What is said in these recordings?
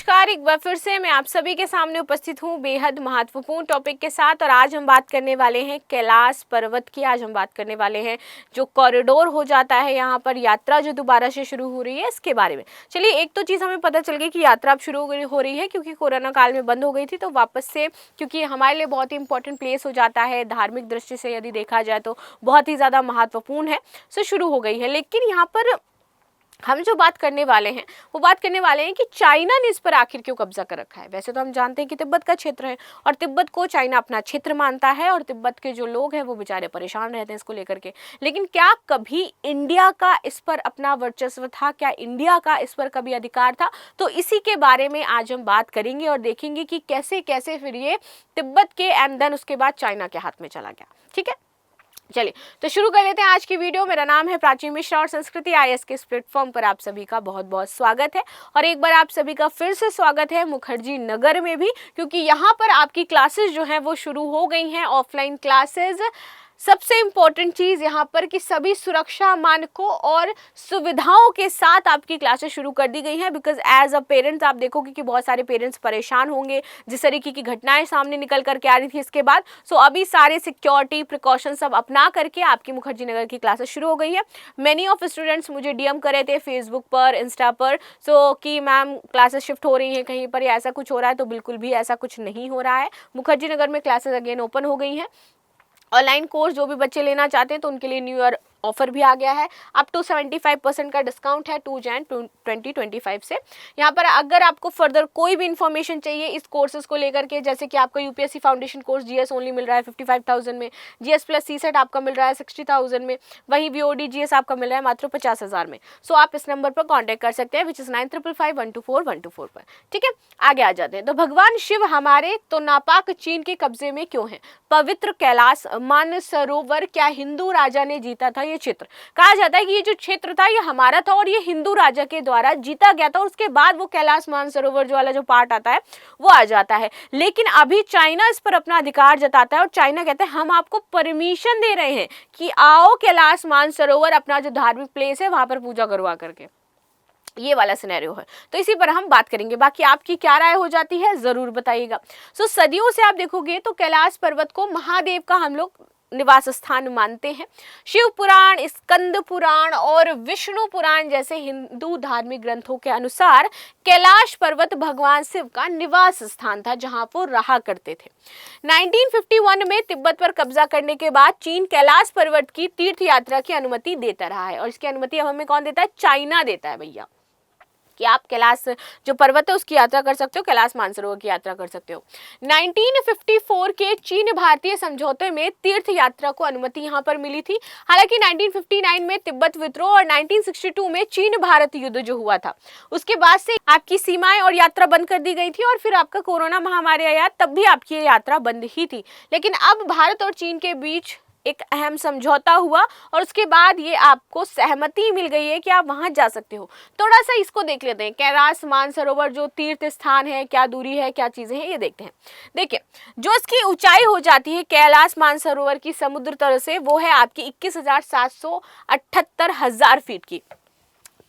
नमस्कार, एक बार फिर से मैं आप सभी के सामने उपस्थित हूँ बेहद महत्वपूर्ण टॉपिक के साथ। और आज हम बात करने वाले हैं कैलाश पर्वत की। आज हम बात करने वाले हैं जो कॉरिडोर हो जाता है यहाँ पर यात्रा जो दोबारा से शुरू हो रही है इसके बारे में। चलिए, एक तो चीज़ हमें पता चल गई कि यात्रा अब शुरू हो रही है क्योंकि कोरोना काल में बंद हो गई थी, तो वापस से क्योंकि हमारे लिए बहुत ही इंपॉर्टेंट प्लेस हो जाता है, धार्मिक दृष्टि से यदि देखा जाए तो बहुत ही ज़्यादा महत्वपूर्ण है, सो शुरू हो गई है। लेकिन यहाँ पर हम जो बात करने वाले हैं वो बात करने वाले हैं कि चाइना ने इस पर आखिर क्यों कब्जा कर रखा है। वैसे तो हम जानते हैं कि तिब्बत का क्षेत्र है और तिब्बत को चाइना अपना क्षेत्र मानता है और तिब्बत के जो लोग हैं वो बेचारे परेशान रहते हैं इसको लेकर के। लेकिन क्या कभी इंडिया का इस पर अपना वर्चस्व था? क्या इंडिया का इस पर कभी अधिकार था? तो इसी के बारे में आज हम बात करेंगे और देखेंगे कि कैसे कैसे फिर ये तिब्बत के एंड देन उसके बाद चाइना के हाथ में चला गया। ठीक है, चलिए तो शुरू कर लेते हैं आज की वीडियो। मेरा नाम है प्राची मिश्रा और संस्कृति IAS के इस प्लेटफॉर्म पर आप सभी का बहुत बहुत स्वागत है। और एक बार आप सभी का फिर से स्वागत है मुखर्जी नगर में भी, क्योंकि यहाँ पर आपकी क्लासेस जो हैं वो शुरू हो गई हैं, ऑफलाइन क्लासेस। सबसे इम्पोर्टेंट चीज़ यहाँ पर कि सभी सुरक्षा मानकों और सुविधाओं के साथ आपकी क्लासेस शुरू कर दी गई हैं। बिकॉज एज अ पेरेंट्स आप देखोगे कि बहुत सारे पेरेंट्स परेशान होंगे जिस तरीके की घटनाएं सामने निकल करके आ रही थी इसके बाद। सो अभी सारे सिक्योरिटी प्रिकॉशन सब अपना करके आपकी मुखर्जी नगर की क्लासेस शुरू हो गई है। मैनी ऑफ स्टूडेंट्स मुझे DM कर रहे थे फेसबुक पर, इंस्टा पर, सो कि मैम क्लासेस शिफ्ट हो रही हैं कहीं पर या ऐसा कुछ हो रहा है। तो बिल्कुल भी ऐसा कुछ नहीं हो रहा है। मुखर्जी नगर में क्लासेस अगेन ओपन हो गई हैं। ऑनलाइन कोर्स जो भी बच्चे लेना चाहते हैं तो उनके लिए न्यू ईयर ऑफर भी आ गया है। अप टू 75% का डिस्काउंट है 2 जैन 2025 से। यहाँ पर अगर आपको फर्दर कोई भी इन्फॉर्मेशन चाहिए इस कोर्सेज को लेकर के, जैसे कि आपका UPSC foundation course GS only मिल रहा है 55,000 में, GS प्लस CSET आपका मिल रहा है 60,000 में, वहीं BOD GS आपका मिल रहा है मात्र 50,000 में। सो आप इस नंबर पर कॉन्टैक्ट कर सकते हैं विच इज़ 9555124124 पर। ठीक है, आगे आ जाते हैं। तो भगवान शिव हमारे तो नापाक चीन के कब्जे में क्यों है? पवित्र कैलाश मानसरोवर क्या हिंदू राजा ने जीता था? ये क्षेत्र कहा जाता है कि ये जो क्षेत्र था ये हमारा था और ये हिंदू राजा के द्वारा जीता गया था। और उसके बाद वो कैलाश मानसरोवर जो वाला जो पार्ट आता है वो आ जाता है। लेकिन अभी चाइना इस पर अपना अधिकार जताता है और चाइना कहते हैं हम आपको परमिशन दे रहे हैं कि आओ कैलाश मानसरोवर अपना जो धार्मिक प्लेस है वहां पर पूजा करवा करके। ये वाला सिनेरियो है, तो इसी पर हम बात करेंगे। बाकी आपकी क्या राय हो जाती है जरूर बताइएगा। सो सदियों से आप देखोगे तो कैलाश पर्वत को महादेव का हम लोग निवास स्थान मानते हैं। शिव पुराण, स्कंद पुराण और विष्णु पुराण जैसे हिंदू धार्मिक ग्रंथों के अनुसार कैलाश पर्वत भगवान शिव का निवास स्थान था जहां वो रहा करते थे। 1951 में तिब्बत पर कब्जा करने के बाद चीन कैलाश पर्वत की तीर्थ यात्रा की अनुमति देता रहा है। और इसकी अनुमति अब हमें कौन देता है? चाइना देता है भैया, कि आप कैलाश जो पर्वत है उसकी यात्रा कर सकते हो, कैलाश मानसरोवर की यात्रा कर सकते हो। 1954 के चीन भारतीय समझौते में तीर्थ यात्रा को अनुमति यहां पर मिली थी। हालांकि 1959 में तिब्बत विद्रोह और 1962 में चीन भारत युद्ध जो हुआ था उसके बाद से आपकी सीमाएं और यात्रा बंद कर दी गई थी। और फिर आपका कोरोना महामारी आया तब भी आपकी ये यात्रा बंद ही थी। लेकिन अब भारत और चीन के बीच एक अहम समझौता हुआ और उसके बाद ये आपको सहमति मिल गई है कि आप वहां जा सकते हो। थोड़ा सा इसको देख लेते हैं, कैलाश मानसरोवर जो तीर्थ स्थान है, क्या दूरी है, क्या चीजें हैं, ये देखते हैं। देखिए, जो इसकी ऊंचाई हो जाती है कैलाश मानसरोवर की समुद्र तल से, वो है आपकी 21,778 फीट की।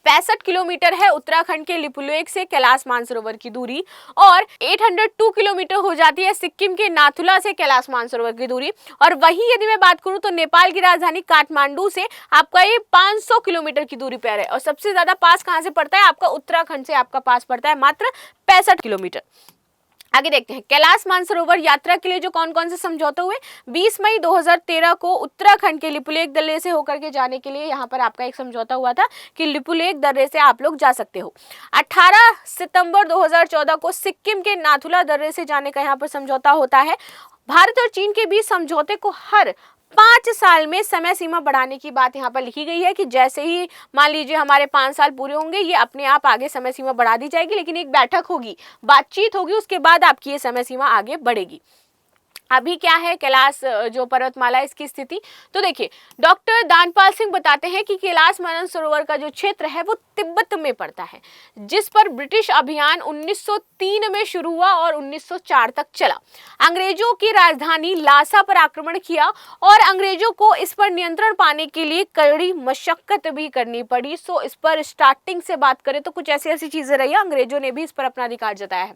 65 किलोमीटर है उत्तराखंड के लिपुलेख से कैलाश मानसरोवर की दूरी। और 802 किलोमीटर हो जाती है सिक्किम के नाथुला से कैलाश मानसरोवर की दूरी। और वहीं यदि मैं बात करूं तो नेपाल की राजधानी काठमांडू से आपका ये 500 किलोमीटर की दूरी पर है। और सबसे ज्यादा पास कहां से पड़ता है? आपका उत्तराखंड से आपका पास पड़ता है मात्र 65 किलोमीटर। आगे देखते हैं कैलाश मानसरोवर यात्रा के लिए जो कौन कौन से समझौते हुए। 20 मई 2013 को उत्तराखंड के लिपुलेख दर्रे से होकर के जाने के लिए यहाँ पर आपका एक समझौता हुआ था कि लिपुलेख दर्रे से आप लोग जा सकते हो। 18 सितंबर 2014 को सिक्किम के नाथुला दर्रे से जाने का यहाँ पर समझौता होता है। भारत और चीन के बीच समझौते को हर 5 साल में समय सीमा बढ़ाने की बात यहाँ पर लिखी गई है कि जैसे ही मान लीजिए हमारे 5 साल पूरे होंगे ये अपने आप आगे समय सीमा बढ़ा दी जाएगी। लेकिन एक बैठक होगी, बातचीत होगी, उसके बाद आपकी ये समय सीमा आगे बढ़ेगी। अभी क्या है कैलाश जो पर्वतमाला इसकी स्थिति, तो देखिए डॉक्टर दानपाल सिंह बताते हैं कि कैलाश मानसरोवर का जो क्षेत्र है वो तिब्बत में पड़ता है, जिस पर ब्रिटिश अभियान 1903 में शुरू हुआ और 1904 तक चला। अंग्रेजों की राजधानी लासा पर आक्रमण किया और अंग्रेजों को इस पर नियंत्रण पाने के लिए कड़ी मशक्कत भी करनी पड़ी। सो इस पर स्टार्टिंग से बात करें तो कुछ ऐसी चीजें रही, अंग्रेजों ने भी इस पर अपना अधिकार जताया है।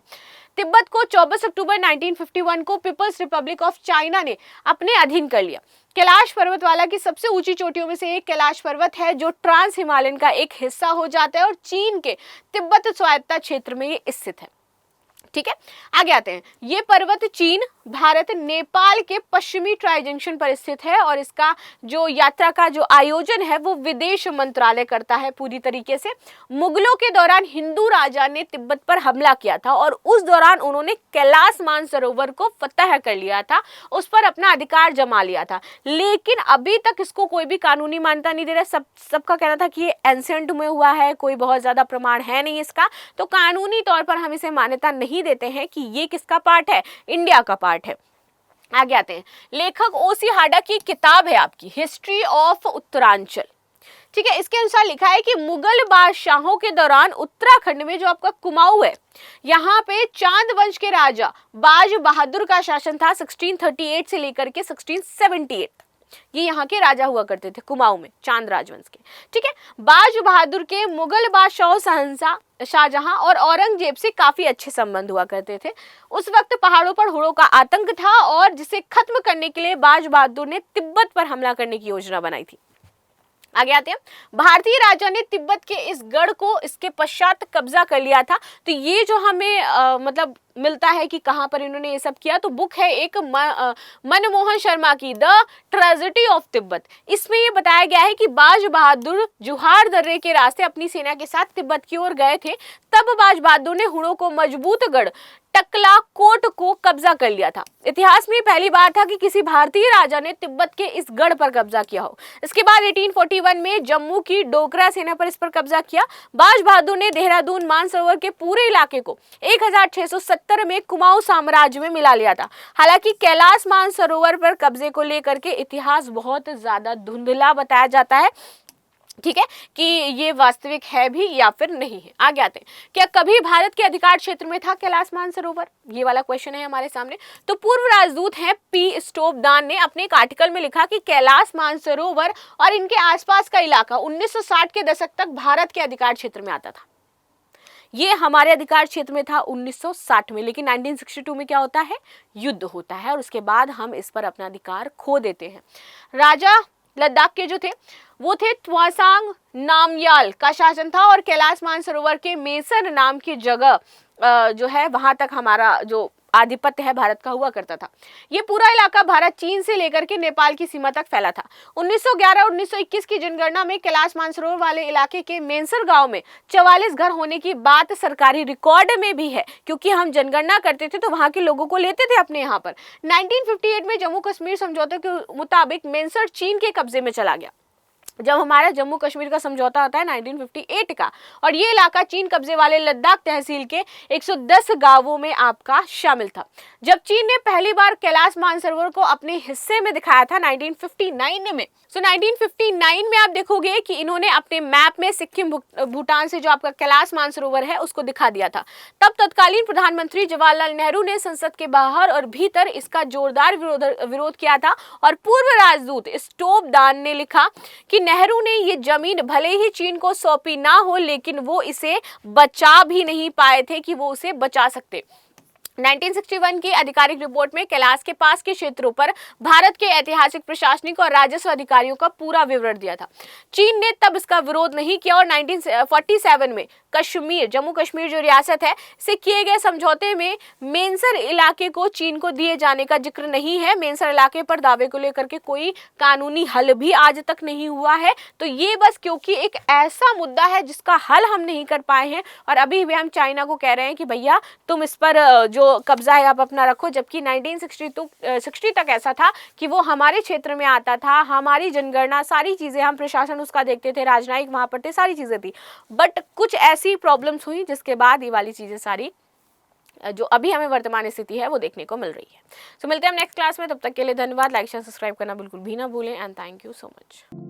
तिब्बत को 24 अक्टूबर 1951 को पीपल्स रिपब्लिक ऑफ चाइना ने अपने अधीन कर लिया। कैलाश पर्वतमाला की सबसे ऊंची चोटियों में से एक कैलाश पर्वत है, जो ट्रांस हिमालयन का एक हिस्सा हो जाता है और चीन के तिब्बत स्वायत्ता क्षेत्र में ये स्थित है। ठीक है, आगे आते हैं। ये पर्वत चीन, भारत, नेपाल के पश्चिमी ट्राई जंक्शन पर स्थित है और इसका जो यात्रा का जो आयोजन है वो विदेश मंत्रालय करता है पूरी तरीके से। मुगलों के दौरान हिंदू राजा ने तिब्बत पर हमला किया था और उस दौरान उन्होंने कैलाश मानसरोवर को फतह कर लिया था, उस पर अपना अधिकार जमा लिया था, लेकिन अभी तक इसको कोई भी कानूनी मान्यता नहीं दे रहा। सबका कहना था कि ये एंशिएंट में हुआ है, कोई बहुत ज्यादा प्रमाण है नहीं इसका, तो कानूनी तौर पर हम इसे मान्यता नहीं देते हैं कि ये किसका पार्ट है, इंडिया का पार्ट है। आगे आते हैं। लेखक ओसी हाडा की किताब है आपकी हिस्ट्री ऑफ उत्तरांचल। ठीक है, इसके अनुसार लिखा है कि मुगल बादशाहों के दौरान उत्तराखंड में जो आपका कुमाऊं है, यहाँ पे चांद वंश के राजा बाज बहादुर का शासन था 1638 से लेकर के 1678। ये यहाँ के राजा हुआ करते थे कुमाऊं में, चांद राजवंश के। ठीक है, बाज बहादुर के मुगल बादशाहों शहंशाह शाहजहां और औरंगजेब से काफी अच्छे संबंध हुआ करते थे। उस वक्त पहाड़ों पर हुड़ों का आतंक था और जिसे खत्म करने के लिए बाज बहादुर ने तिब्बत पर हमला करने की योजना बनाई थी। आगे आते हैं। भारतीय राजा ने तिब्बत के इस गढ़ को इसके पश्चात कब्जा कर लिया था। तो ये जो हमें मतलब मिलता है कि कहाँ पर इन्होंने ये सब किया, तो बुक है एक मनमोहन शर्मा की द ट्रेजेडी ऑफ तिब्बत। इसमें ये बताया गया है कि बाज बहादुर जुहार दर्रे के रास्ते अपनी सेना के साथ तिब्बत की ओर गए थे, तब बाज बहादुर ने हुड़ों को मजबूत गढ़ टकला कोट को कब्जा कर लिया था। इतिहास में पहली बार था कि किसी भारतीय राजा ने तिब्बत के इस गढ़ पर कब्जा किया हो। इसके बाद 1841 में जम्मू की डोगरा सेना पर इस पर कब्जा किया। बाज बहादुर ने देहरादून मानसरोवर के पूरे इलाके को 1670 में कुमाऊं साम्राज्य में मिला लिया था। हालांकि कैलाश मानसरोवर पर कब्जे को लेकर के इतिहास बहुत ज्यादा धुंधला बताया जाता है। ठीक है, कि ये वास्तविक है भी या फिर नहीं है। आगे आते हैं। क्या कभी भारत के अधिकार क्षेत्र में था कैलाश मानसरोवर? ये वाला क्वेश्चन है हमारे सामने। तो पूर्व राजदूत हैं पी स्टोपदान ने अपने एक आर्टिकल में लिखा कि कैलाश मानसरोवर और इनके आसपास का इलाका 1960 के दशक तक भारत के अधिकार क्षेत्र में आता था। ये हमारे अधिकार क्षेत्र में था 1960 में, लेकिन 1962 में क्या होता है, युद्ध होता है और उसके बाद हम इस पर अपना अधिकार खो देते हैं। राजा लद्दाख के जो थे वो थे त्वासांग नामयाल का शासन था और कैलाश मानसरोवर के मेसर नाम की जगह जो है वहां तक हमारा जो आधिपत्य है भारत का हुआ करता था। ये पूरा इलाका भारत चीन से लेकर के नेपाल की सीमा तक फैला था। 1911 और 1921 की जनगणना में कैलाश मानसरोवर वाले इलाके के मेंसर गांव में 44 घर होने की बात सरकारी रिकॉर्ड में भी है, क्योंकि हम जनगणना करते थे तो वहां के लोगों को लेते थे अपने यहाँ पर। 1958 में जम्मू कश्मीर समझौते के मुताबिक मेंसर चीन के कब्जे में चला गया। जब हमारा जम्मू कश्मीर का समझौता होता है 1958 का, और ये इलाका चीन कब्जे वाले लद्दाख तहसील के 110 गांवों में आपका शामिल था। जब चीन ने पहली बार कैलाश मानसरोवर को अपने हिस्से में दिखाया था 1959 में, तो 1959 में आप देखोगे कि इन्होंने अपने मैप में सिक्किम भूटान से जो आपका कैलाश मानसरोवर है उसको दिखा दिया था। तब तत्कालीन प्रधानमंत्री जवाहरलाल नेहरू ने संसद के बाहर और भीतर इसका जोरदार विरोध किया था और पूर्व राजदूत स्टोपदान ने लिखा कि नेहरू ने ये जमीन भले ही चीन को सौंपी ना हो, लेकिन वो इसे बचा भी नहीं पाए थे कि वो उसे बचा सकते। 1961 की आधिकारिक रिपोर्ट में कैलाश के पास के क्षेत्रों पर भारत के ऐतिहासिक, प्रशासनिक और राजस्व अधिकारियों का पूरा विवरण दिया था। चीन ने तब इसका विरोध नहीं किया और 1947 में कश्मीर, जम्मू कश्मीर जो रियासत है, से किए गए समझौते में मेंसर इलाके को चीन को दिए जाने का जिक्र नहीं है। मेंसर इलाके पर दावे को लेकर के कोई कानूनी हल भी आज तक नहीं हुआ है। तो ये बस क्योंकि एक ऐसा मुद्दा है जिसका हल हम नहीं कर पाए हैं और अभी भी हम चाइना को कह रहे हैं कि भैया तुम इस पर जो कब्जा है आप अपना रखो, जबकि 1960 तक ऐसा था कि वो हमारे क्षेत्र में आता था, हमारी जनगणना, सारी चीजें, हम प्रशासन उसका देखते थे, राजनयिक वहां पर थे, सारी चीजें थी। बट कुछ ऐसी प्रॉब्लम्स हुई जिसके बाद ये वाली चीजें सारी जो अभी हमें वर्तमान स्थिति है वो देखने को मिल रही है। सो मिलते हैं हम नेक्स्ट क्लास में, तब तक के लिए धन्यवाद। लाइक शेयर सब्सक्राइब करना बिल्कुल भी ना भूलें and thank you so much.